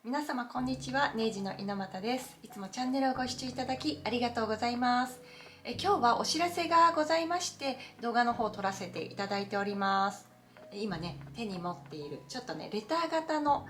皆様こんにちは、ネイジの猪俣です。いつもチャンネルをご視聴いただきありがとうございます。今日はお知らせがございまして動画の方を撮らせていただいております。今ね、手に持っているちょっとねレター型の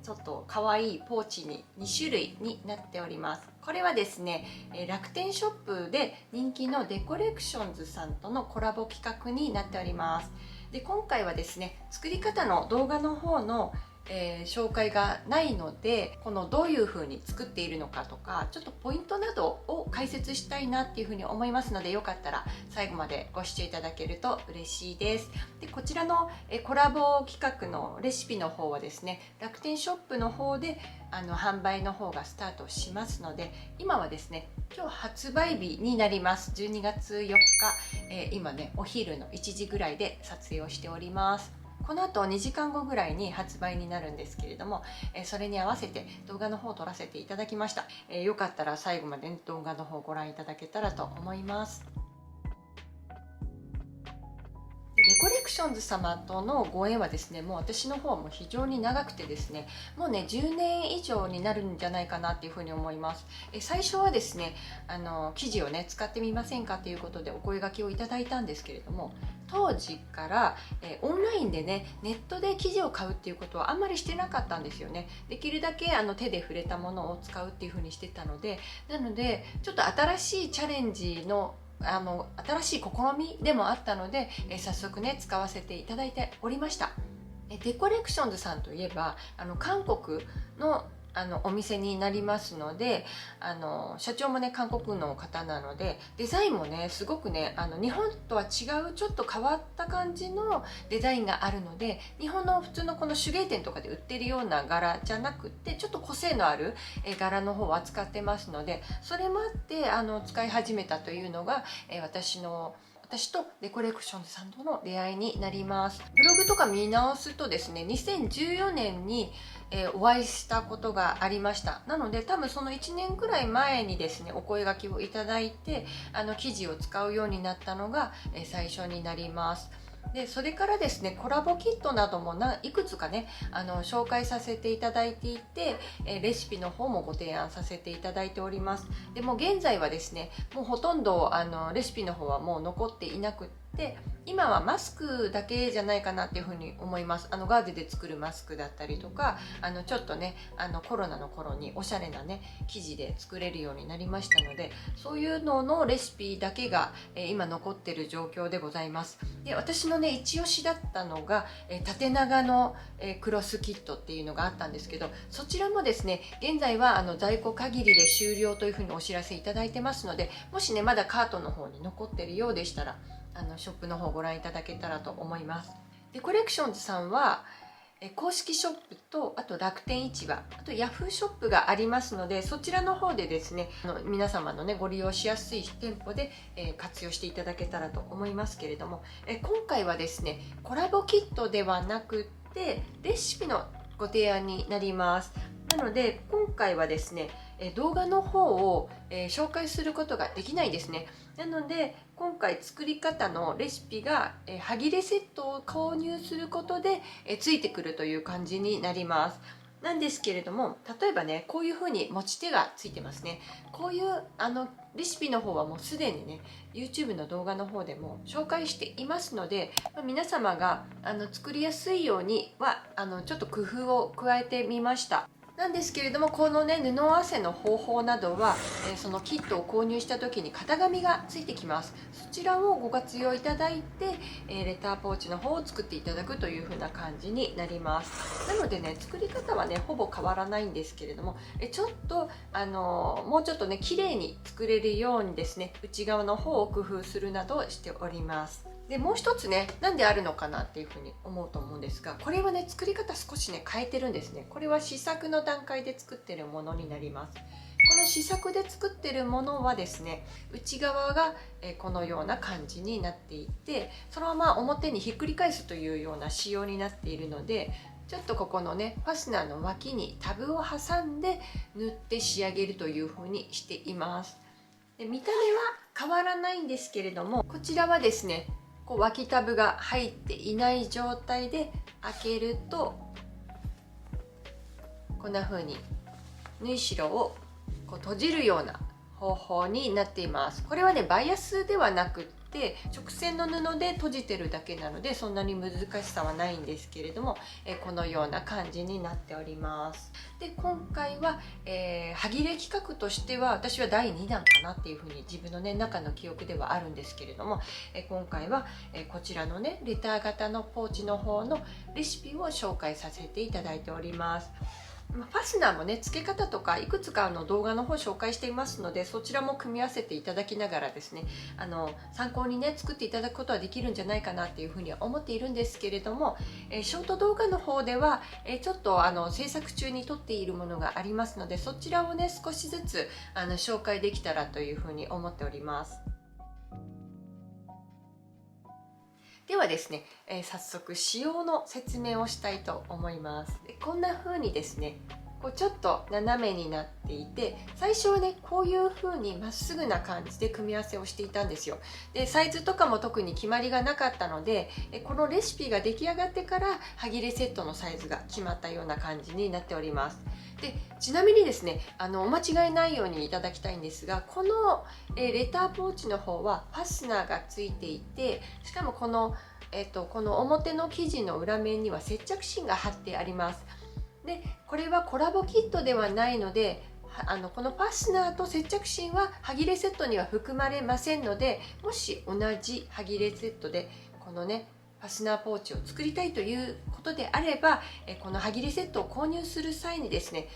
ちょっと可愛いポーチに2種類になっております。これはですね、楽天ショップで人気のデコレクションズさんとのコラボ企画になっております。で、今回はですね、作り方の動画の方の紹介がないので、このどういう風に作っているのかとか、ちょっとポイントなどを解説したいなっていう風に思いますので、よかったら最後までご視聴いただけると嬉しいです。で、こちらのコラボ企画のレシピの方はですね、楽天ショップの方で販売の方がスタートしますので、今はですね、今日発売日になります。12月4日、今ねお昼の1時ぐらいで撮影をしております。この後2時間後ぐらいに発売になるんですけれども、それに合わせて動画の方を撮らせていただきました。よかったら最後まで動画の方をご覧いただけたらと思います。デコレクションズ様とのご縁はですね、もう私の方も非常に長くてですね、もうね10年以上になるんじゃないかなっていうふうに思います。最初はですね、生地をね使ってみませんかということでお声掛けをいただいたんですけれども、当時から、オンラインでねネットで生地を買うっていうことはあんまりしてなかったんですよね。できるだけ手で触れたものを使うっていうふうにしてたので、なのでちょっと新しいチャレンジの新しい試みでもあったので、早速ね使わせていただいておりました。デコレクションズさんといえば韓国のお店になりますので、社長もね韓国の方なので、デザインもねすごくね日本とは違うちょっと変わった感じのデザインがあるので、日本の普通のこの手芸店とかで売ってるような柄じゃなくて、ちょっと個性のある柄の方を扱ってますので、それもあって使い始めたというのが私とデコレクションズさんとの出会いになります。ブログとか見直すとですね、2014年にお会いしたことがありました。なので多分その1年くらい前にですねお声掛けをいただいて生地を使うようになったのが最初になります。でそれからですね、コラボキットなどもいくつかね紹介させていただいていて、レシピの方もご提案させていただいております。でも現在はですね、もうほとんどレシピの方はもう残っていなくって、今はマスクだけじゃないかなっていうふうに思います。ガーゼで作るマスクだったりとか、ちょっとねコロナの頃におしゃれなね生地で作れるようになりましたので、そういうののレシピだけが今残ってる状況でございます。で、私のね一押しだったのが縦長のクロスキットっていうのがあったんですけど、そちらもですね現在は在庫限りで終了というふうにお知らせいただいてますので、もしねまだカートの方に残ってるようでしたらショップの方ご覧いただけたらと思います。でコレクションズさんは公式ショップと、あと楽天市場、あとヤフーショップがありますので、そちらの方でですね皆様のねご利用しやすい店舗で活用していただけたらと思いますけれども、今回はですねコラボキットではなくってレシピのご提案になります。なので今回はですね動画の方を紹介することができないですね。なので今回作り方のレシピが歯切れセットを購入することでついてくるという感じになります。なんですけれども、例えばねこういうふうに持ち手がついてますね。こういうレシピの方はもうすでにね YouTube の動画の方でも紹介していますので、皆様が作りやすいようにはちょっと工夫を加えてみました。なんですけれども、このね布合わせの方法などは、そのキットを購入した時に型紙がついてきます。そちらをご活用いただいて、レターポーチの方を作っていただくという風な感じになります。なのでね作り方はねほぼ変わらないんですけれども、ちょっともうちょっとね綺麗に作れるようにですね内側の方を工夫するなどしております。でもう一つね、なんであるのかなっていうふうに思うと思うんですが、これはね作り方少しね変えてるんですね。これは試作の段階で作ってるものになります。この試作で作ってるものはですね、内側がこのような感じになっていて、そのまま表にひっくり返すというような仕様になっているので、ちょっとここのねファスナーの脇にタブを挟んで縫って仕上げるというふうにしています。で見た目は変わらないんですけれども、こちらはですねこう脇タブが入っていない状態で開けると、ここんな風に縫い代をこう閉じるような方法になっています。これはねバイアスではなくって直線の布で閉じてるだけなのでそんなに難しさはないんですけれども、このような感じになっております。で今回は、歯切れ企画としては私は第2弾かなっていうふうに自分のね中の記憶ではあるんですけれども、今回は、こちらのねレター型のポーチの方のレシピを紹介させていただいております。ファスナーもね付け方とかいくつかの動画の方紹介していますので、そちらも組み合わせていただきながらですね、参考にね作っていただくことはできるんじゃないかなっていうふうには思っているんですけれども、ショート動画の方では、ちょっと制作中に撮っているものがありますので、そちらをね少しずつ紹介できたらというふうに思っております。ではですね、早速仕様の説明をしたいと思います。こんな風にですねこうちょっと斜めになっていて、最初はねこういう風にまっすぐな感じで組み合わせをしていたんですよ。でサイズとかも特に決まりがなかったので、このレシピが出来上がってから歯切れセットのサイズが決まったような感じになっております。でちなみにですねお間違いないようにいただきたいんですが、この、レターポーチの方はファスナーがついていて、しかもこの表の生地の裏面には接着芯が貼ってあります。でこれはコラボキットではないので、このファスナーと接着芯は歯切れセットには含まれませんので、もし同じ歯切れセットでこのねファスナーポーチを作りたいということであれば、この歯切れセットを購入する際にですね、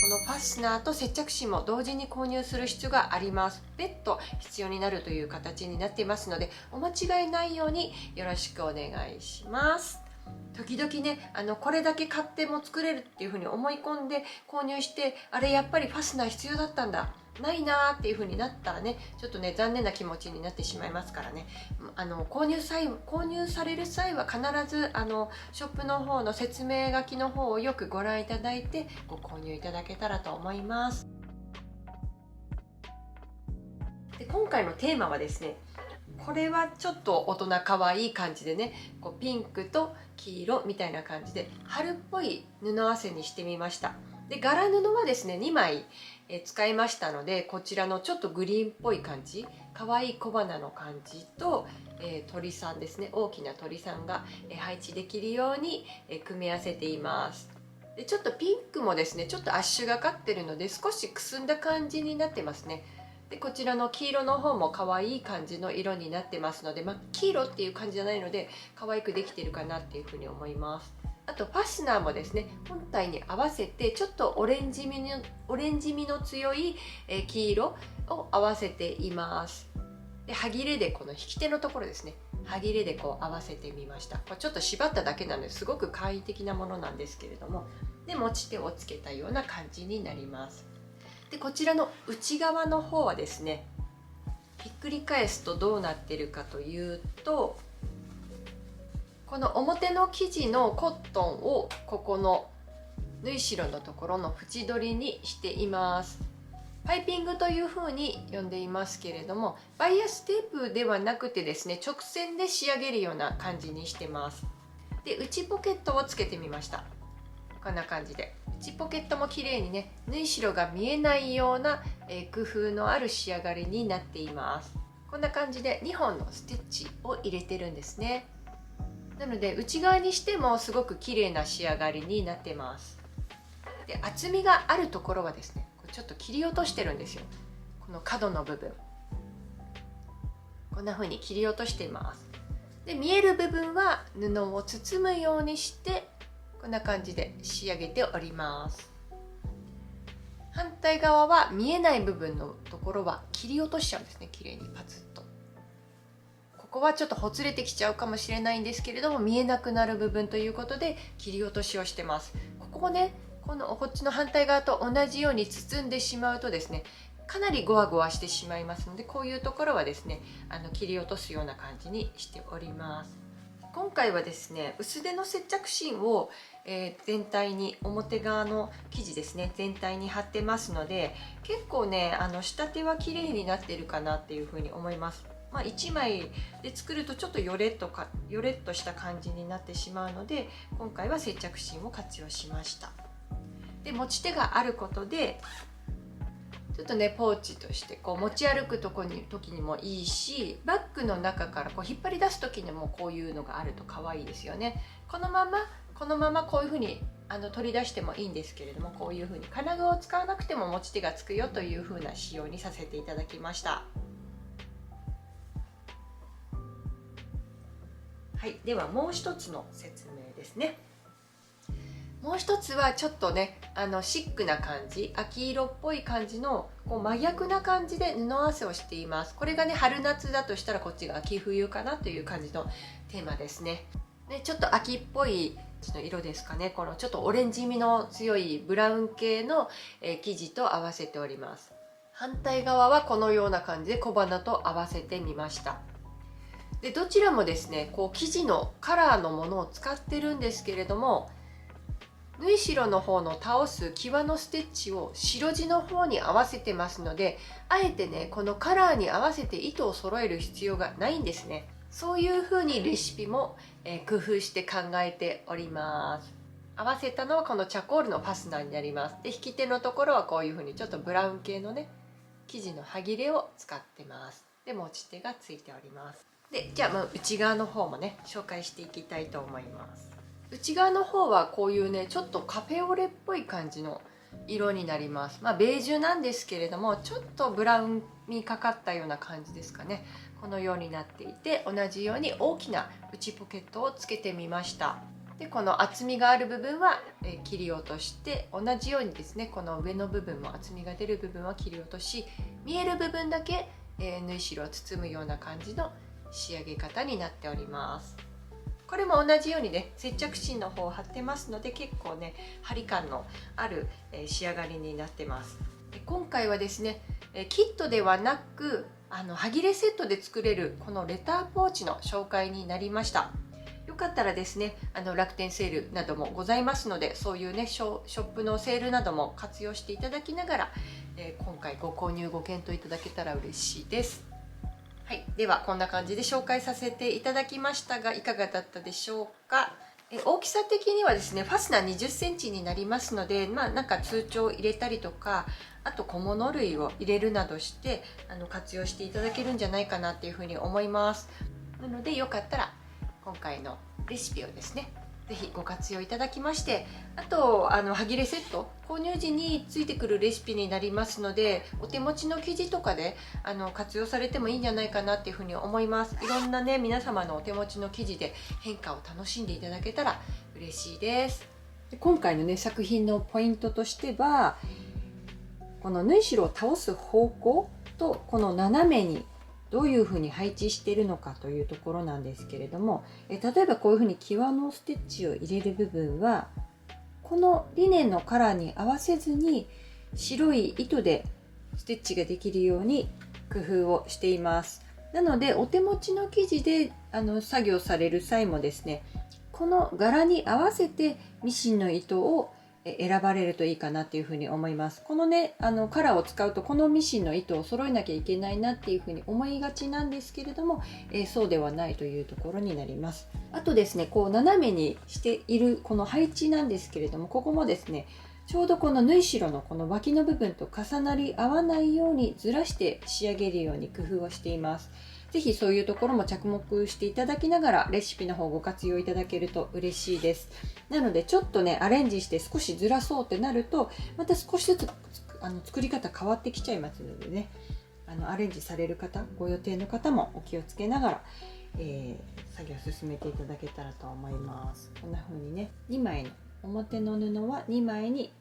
このファスナーと接着芯も同時に購入する必要があります。別途必要になるという形になっていますので、お間違いないようによろしくお願いします。時々ねこれだけ買っても作れるっていうふうに思い込んで購入して、あれやっぱりファスナー必要だったんだ、ないなーっていう風になったらね、ちょっとね残念な気持ちになってしまいますからね、購入される際は必ずショップの方の説明書きの方をよくご覧いただいてご購入いただけたらと思います。で今回のテーマはですね、これはちょっと大人可愛い感じでね、こうピンクと黄色みたいな感じで春っぽい布合わせにしてみました。で柄布はですね2枚使いましたので、こちらのちょっとグリーンっぽい感じ、可愛い小花の感じと、鳥さんですね、大きな鳥さんが配置できるように組み合わせています。でちょっとピンクもですねちょっとアッシュがかってるので少しくすんだ感じになってますね。でこちらの黄色の方も可愛い感じの色になってますので、黄色っていう感じじゃないので可愛くできてるかなっていうふうに思います。あとファスナーもですね本体に合わせてちょっとオレンジ味の強い黄色を合わせています。で歯切れでこの引き手のところですね、歯切れでこう合わせてみました。ちょっと縛っただけなのですごく簡易的なものなんですけれども、で持ち手をつけたような感じになります。でこちらの内側の方はですね、ひっくり返すとどうなってるかというと、この表の生地のコットンをここの縫い代のところの縁取りにしています。パイピングというふうに呼んでいますけれども、バイアステープではなくてですね直線で仕上げるような感じにしてます。で内ポケットをつけてみました。こんな感じで内ポケットも綺麗にね縫い代が見えないような工夫のある仕上がりになっています。こんな感じで2本のステッチを入れてるんですね。なので内側にしてもすごく綺麗な仕上がりになってます。で厚みがあるところはですねちょっと切り落としてるんですよ。この角の部分こんな風に切り落としています。で見える部分は布を包むようにしてこんな感じで仕上げております。反対側は見えない部分のところは切り落としちゃうんですね、綺麗にパツッと。ここはちょっとほつれてきちゃうかもしれないんですけれども、見えなくなる部分ということで切り落としをしてます。ここをねこっちの反対側と同じように包んでしまうとですねかなりゴワゴワしてしまいますので、こういうところはですね切り落とすような感じにしております。今回はですね薄手の接着芯を、全体に表側の生地ですね全体に貼ってますので、結構ね仕立ては綺麗になってるかなっていうふうに思います。1枚で作るとちょっとヨレッとした感じになってしまうので、今回は接着芯を活用しました。で持ち手があることでちょっとねポーチとしてこう持ち歩く時にもいいし、バッグの中からこう引っ張り出す時にもこういうのがあると可愛いですよね。このままこういう風に取り出してもいいんですけれども、こういう風に金具を使わなくても持ち手がつくよという風な仕様にさせていただきました。はい、ではもう一つの説明ですね。もう一つはちょっとねシックな感じ、秋色っぽい感じのこう真逆な感じで布合わせをしています。これがね春夏だとしたらこっちが秋冬かなという感じのテーマですね。でちょっと秋っぽい色ですかね。このちょっとオレンジ味の強いブラウン系の生地と合わせております。反対側はこのような感じで小花と合わせてみました。でどちらもですねこう生地のカラーのものを使ってるんですけれども、縫い代の方の倒す際のステッチを白地の方に合わせてますので、あえてねこのカラーに合わせて糸を揃える必要がないんですね。そういう風にレシピも工夫して考えております。合わせたのはこのチャコールのファスナーになります。で引き手のところはこういう風にちょっとブラウン系のね生地の端切れを使ってます。で持ち手がついております。でじゃあ内側の方もね紹介していきたいと思います。内側の方はこういうねちょっとカフェオレっぽい感じの色になります。ベージュなんですけれども、ちょっとブラウンにかかったような感じですかね。このようになっていて、同じように大きな内ポケットをつけてみました。でこの厚みがある部分は切り落として、同じようにですねこの上の部分も厚みが出る部分は切り落とし、見える部分だけ縫い代を包むような感じの仕上げ方になっております。これも同じようにね接着芯の方を貼ってますので、結構ね張り感のある仕上がりになってます。今回はですねキットではなく端切れセットで作れるこのレターポーチの紹介になりました。よかったらですね楽天セールなどもございますので、そういうねショップのセールなども活用していただきながら今回ご購入ご検討いただけたら嬉しいです。はい、ではこんな感じで紹介させていただきましたが、いかがだったでしょうか。大きさ的にはですねファスナー20センチになりますので、なんか通帳を入れたりとか、あと小物類を入れるなどして活用していただけるんじゃないかなっていうふうに思います。なのでよかったら今回のレシピをですねぜひご活用いただきまして、あと端切れセット購入時についてくるレシピになりますので、お手持ちの生地とかで活用されてもいいんじゃないかなっていうふうに思います。いろんなね皆様のお手持ちの生地で変化を楽しんでいただけたら嬉しいです。で今回のね作品のポイントとしては、この縫い代を倒す方向とこの斜めにどういうふうに配置しているのかというところなんですけれども、例えばこういうふうに際のステッチを入れる部分はこのリネンのカラーに合わせずに白い糸でステッチができるように工夫をしています。なのでお手持ちの生地で作業される際もですね、この柄に合わせてミシンの糸を選ばれるといいかなっていうふうに思います。このねカラーを使うとこのミシンの糸を揃えなきゃいけないなっていうふうに思いがちなんですけれども、そうではないというところになります。あとですねこう斜めにしているこの配置なんですけれども、ここもですねちょうどこの縫い代のこの脇の部分と重なり合わないようにずらして仕上げるように工夫をしています。ぜひそういうところも着目していただきながらレシピの方ご活用いただけると嬉しいです。なのでちょっとねアレンジして少しずらそうってなるとまた少しずつ作り方変わってきちゃいますのでね、アレンジされる方ご予定の方もお気をつけながら、作業を進めていただけたらと思います。こんな風にね2枚の表の布は2枚に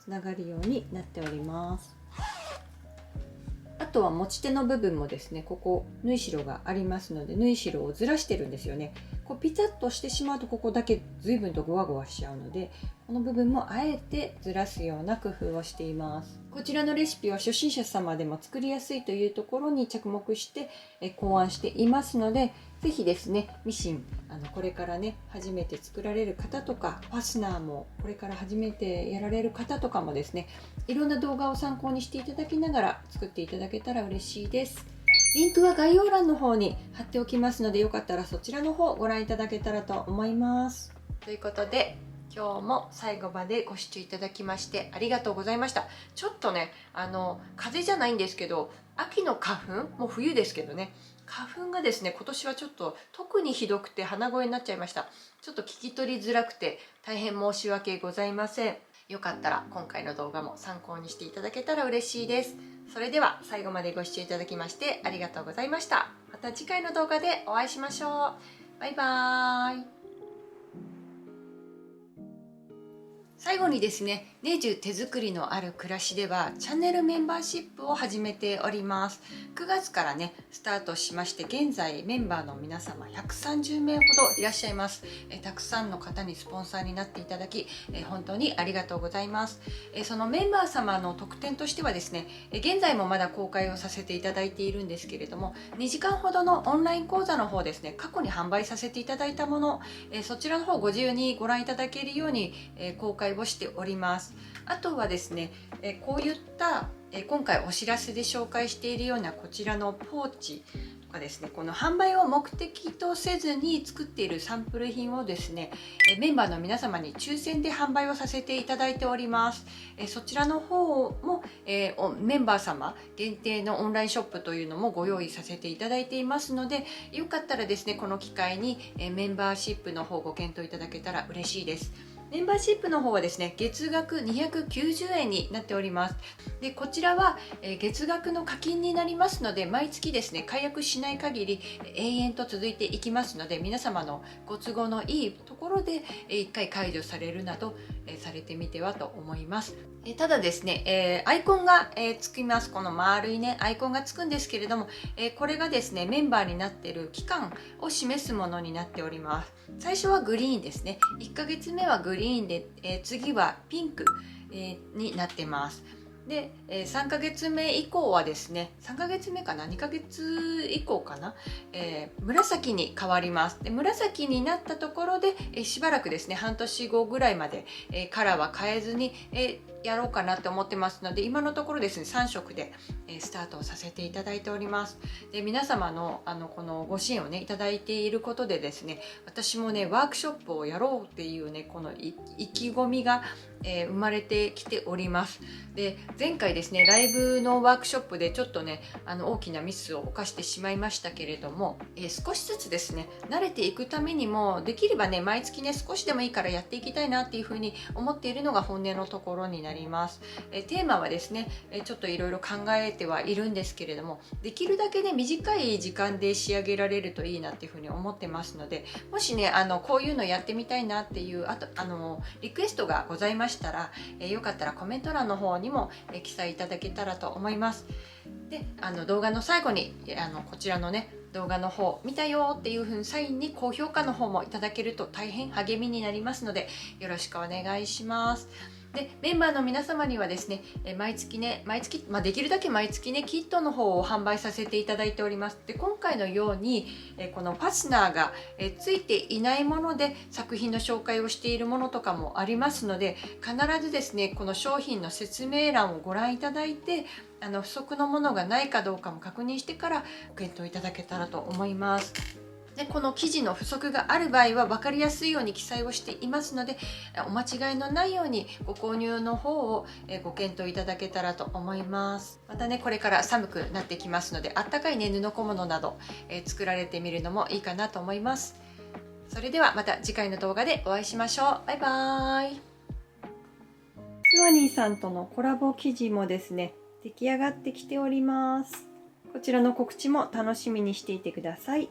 つながるようになっております。あとは持ち手の部分もですねここ縫い代がありますので縫い代をずらしてるんですよね。こうピタッとしてしまうとここだけ随分とゴワゴワしちゃうので、この部分もあえてずらすような工夫をしています。こちらのレシピは初心者様でも作りやすいというところに着目して考案していますので、ぜひですねミシンこれからね初めて作られる方とか、ファスナーもこれから初めてやられる方とかもですね、いろんな動画を参考にしていただきながら作っていただけたら嬉しいです。リンクは概要欄の方に貼っておきますので、よかったらそちらの方ご覧いただけたらと思います。ということで今日も最後までご視聴いただきましてありがとうございました。ちょっとね、風邪じゃないんですけど、秋の花粉、もう冬ですけどね、花粉がですね、今年はちょっと特にひどくて鼻声になっちゃいました。ちょっと聞き取りづらくて大変申し訳ございません。よかったら今回の動画も参考にしていただけたら嬉しいです。それでは最後までご視聴いただきましてありがとうございました。また次回の動画でお会いしましょう。バイバーイ。最後にですね、ネジュ手作りのある暮らしではチャンネルメンバーシップを始めております。9月からねスタートしまして、現在メンバーの皆様130名ほどいらっしゃいます。たくさんの方にスポンサーになっていただき、本当にありがとうございます。そのメンバー様の特典としてはですね、現在もまだ公開をさせていただいているんですけれども、2時間ほどのオンライン講座の方ですね、過去に販売させていただいたもの、そちらの方ご自由にご覧いただけるように公開をしております。あとはですね、こういった今回お知らせで紹介しているようなこちらのポーチとかですね、この販売を目的とせずに作っているサンプル品をですね、メンバーの皆様に抽選で販売をさせていただいております。そちらの方もメンバー様限定のオンラインショップというのもご用意させていただいていますので、よかったらですね、この機会にメンバーシップの方ご検討いただけたら嬉しいです。メンバーシップの方はですね、月額290円になっております。で、こちらは月額の課金になりますので、毎月ですね、解約しない限り永遠と続いていきますので、皆様のご都合のいいところで1回解除されるなどされてみてはと思います。ただですね、アイコンがつきます。この丸いね、アイコンがつくんですけれども、これがですね、メンバーになっている期間を示すものになっております。最初はグリーンですね。1ヶ月目はグリーンで、次はピンク、になってます。で、3ヶ月目以降はですね、3ヶ月目かな、2ヶ月以降かな、紫に変わります。で、紫になったところで、しばらくですね、半年後ぐらいまで、カラーは変えずに、やろうかなと思ってますので、今のところですね、3色でスタートをさせていただいております。で、皆様のこのご支援をねいただいていることでですね、私もねワークショップをやろうっていうねこの意気込みが生まれてきております。で、前回ですねライブのワークショップでちょっとね大きなミスを犯してしまいましたけれども、少しずつですね慣れていくためにもできればね毎月ね少しでもいいからやっていきたいなっていうふうに思っているのが本音のところになります。テーマはですねちょっといろいろ考えてはいるんですけれども、できるだけね短い時間で仕上げられるといいなっていうふうに思ってますので、もしねこういうのやってみたいなっていうリクエストがございましたら、よかったらコメント欄の方にも記載いただけたらと思います。で、動画の最後にこちらのね動画の方見たよっていう風にサインに高評価の方もいただけると大変励みになりますので、よろしくお願いします。で、メンバーの皆様にはですね、毎月、できるだけ毎月ね、キットの方を販売させていただいております。で、今回のように、このファスナーがついていないもので作品の紹介をしているものとかもありますので、必ずですね、この商品の説明欄をご覧いただいて、不足のものがないかどうかも確認してからご検討いただけたらと思います。で、この記事の不足がある場合は分かりやすいように記載をしていますので、お間違いのないようにご購入の方をご検討いただけたらと思います。またね、これから寒くなってきますので、あったかいね布小物など作られてみるのもいいかなと思います。それではまた次回の動画でお会いしましょう。バイバーイ。スワニーさんとのコラボ記事もですね、出来上がってきております。こちらの告知も楽しみにしていてください。